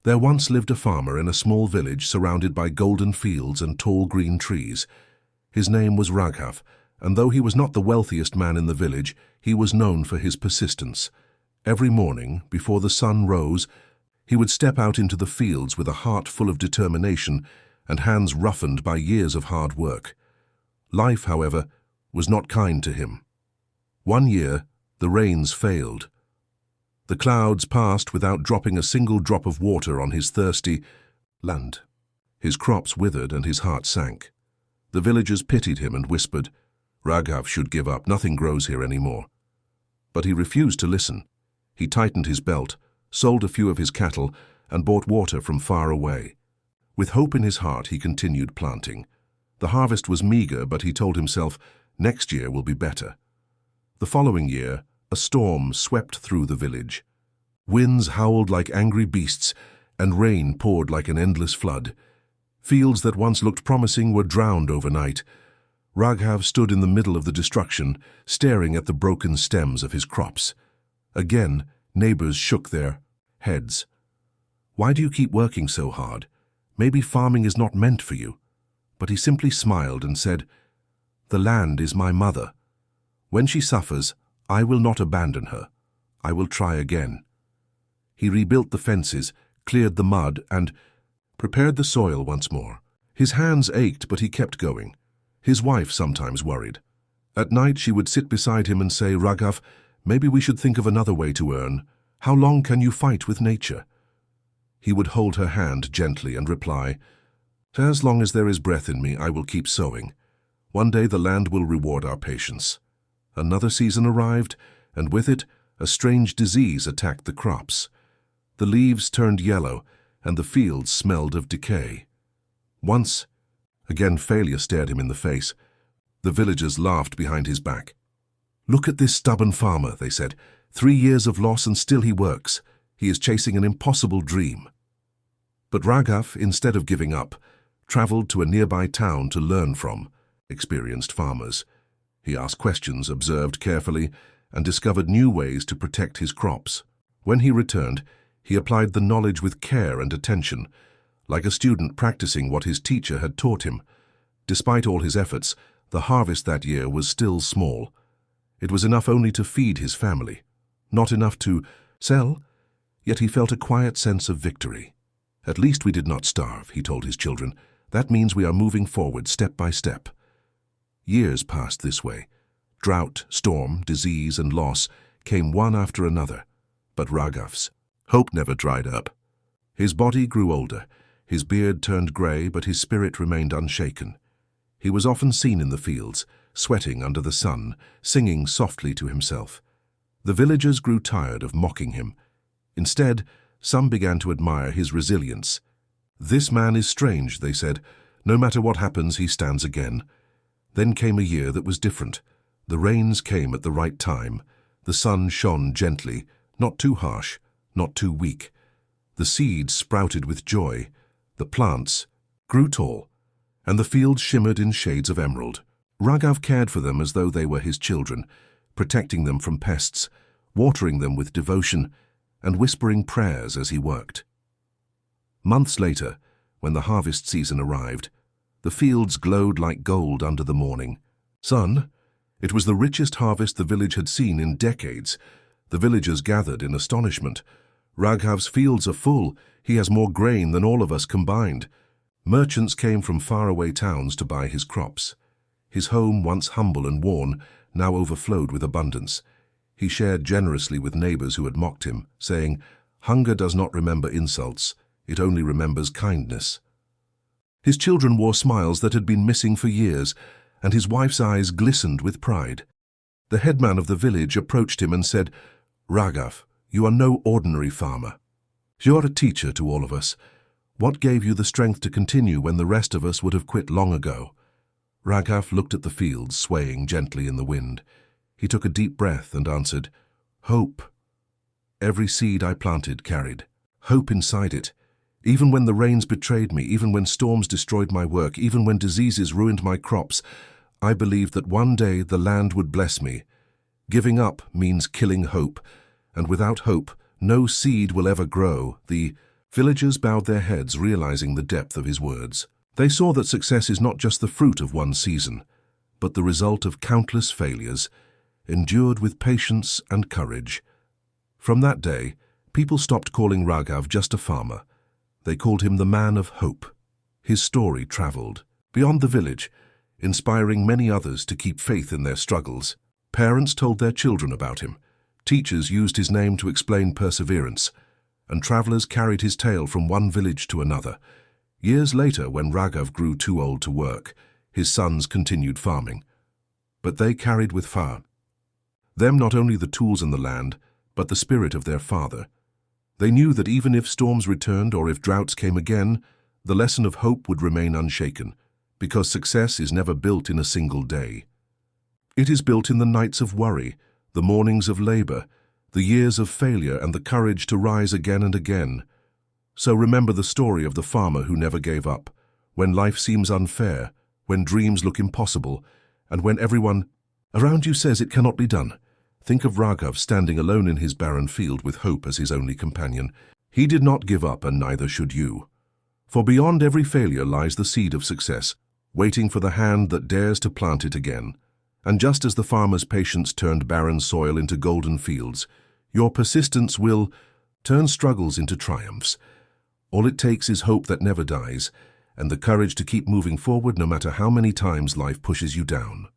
There once lived a farmer in a small village surrounded by golden fields and tall green trees. His name was Raghav, and though he was not the wealthiest man in the village, he was known for his persistence. Every morning, before the sun rose, he would step out into the fields with a heart full of determination and hands roughened by years of hard work. Life, however, was not kind to him. One year, the rains failed. The clouds passed without dropping a single drop of water on his thirsty land. His crops withered and his heart sank. The villagers pitied him and whispered, "Raghav should give up, nothing grows here anymore." But he refused to listen. He tightened his belt, sold a few of his cattle, and bought water from far away. With hope in his heart, he continued planting. The harvest was meager, but he told himself, next year will be better. The following year, a storm swept through the village. Winds howled like angry beasts, and rain poured like an endless flood. Fields that once looked promising were drowned overnight. Raghav stood in the middle of the destruction, staring at the broken stems of his crops. Again, neighbors shook their heads. "Why do you keep working so hard? Maybe farming is not meant for you." But he simply smiled and said, "The land is my mother. When she suffers, I will not abandon her. I will try again." He rebuilt the fences, cleared the mud, and prepared the soil once more. His hands ached, but he kept going. His wife sometimes worried. At night she would sit beside him and say, "Raghav, maybe we should think of another way to earn. How long can you fight with nature?" He would hold her hand gently and reply, "As long as there is breath in me, I will keep sowing. One day the land will reward our patience." Another season arrived, and with it, a strange disease attacked the crops. The leaves turned yellow, and the fields smelled of decay. Once, again failure stared him in the face. The villagers laughed behind his back. "Look at this stubborn farmer," they said. 3 years of loss and still he works. He is chasing an impossible dream." But Raghav, instead of giving up, traveled to a nearby town to learn from experienced farmers. He asked questions, observed carefully, and discovered new ways to protect his crops. When he returned, he applied the knowledge with care and attention, like a student practicing what his teacher had taught him. Despite all his efforts, the harvest that year was still small. It was enough only to feed his family, not enough to sell, yet he felt a quiet sense of victory. "At least we did not starve," he told his children. "That means we are moving forward step by step." Years passed this way. Drought, storm, disease, and loss came one after another, but Raghav's hope never dried up. His body grew older, his beard turned grey, but his spirit remained unshaken. He was often seen in the fields, sweating under the sun, singing softly to himself. The villagers grew tired of mocking him. Instead, some began to admire his resilience. "This man is strange," they said. "No matter what happens, he stands again." Then came a year that was different. The rains came at the right time. The sun shone gently, not too harsh, not too weak. The seeds sprouted with joy. The plants grew tall, and the fields shimmered in shades of emerald. Raghav cared for them as though they were his children, protecting them from pests, watering them with devotion, and whispering prayers as he worked. Months later, when the harvest season arrived, the fields glowed like gold under the morning sun. It was the richest harvest the village had seen in decades. The villagers gathered in astonishment. "Raghav's fields are full. He has more grain than all of us combined." Merchants came from faraway towns to buy his crops. His home, once humble and worn, now overflowed with abundance. He shared generously with neighbors who had mocked him, saying, "Hunger does not remember insults, it only remembers kindness." His children wore smiles that had been missing for years, and his wife's eyes glistened with pride. The headman of the village approached him and said, "Raghav, you are no ordinary farmer. You are a teacher to all of us. What gave you the strength to continue when the rest of us would have quit long ago?" Raghav looked at the fields swaying gently in the wind. He took a deep breath and answered, "Hope." Every seed I planted carried hope inside it. Even when the rains betrayed me, even when storms destroyed my work, even when diseases ruined my crops, I believed that one day the land would bless me. Giving up means killing hope, and without hope, no seed will ever grow. The Villagers bowed their heads, realizing the depth of his words. They saw that success is not just the fruit of one season, but the result of countless failures, endured with patience and courage. From that day, people stopped calling Raghav just a farmer. They called him the man of hope. His story traveled beyond the village, inspiring many others to keep faith in their struggles. Parents told their children about him. Teachers used his name to explain perseverance, and travelers carried his tale from one village to another. Years later, when Raghav grew too old to work, his sons continued farming. But they carried with them not only the tools and the land, but the spirit of their father. They knew that even if storms returned or if droughts came again, the lesson of hope would remain unshaken, because success is never built in a single day. It is built in the nights of worry, the mornings of labor, the years of failure, and the courage to rise again and again. So remember the story of the farmer who never gave up, when life seems unfair, when dreams look impossible, and when everyone around you says it cannot be done. Think of Raghav standing alone in his barren field with hope as his only companion. He did not give up, and neither should you. For beyond every failure lies the seed of success, waiting for the hand that dares to plant it again. And just as the farmer's patience turned barren soil into golden fields, your persistence will turn struggles into triumphs. All it takes is hope that never dies, and the courage to keep moving forward no matter how many times life pushes you down.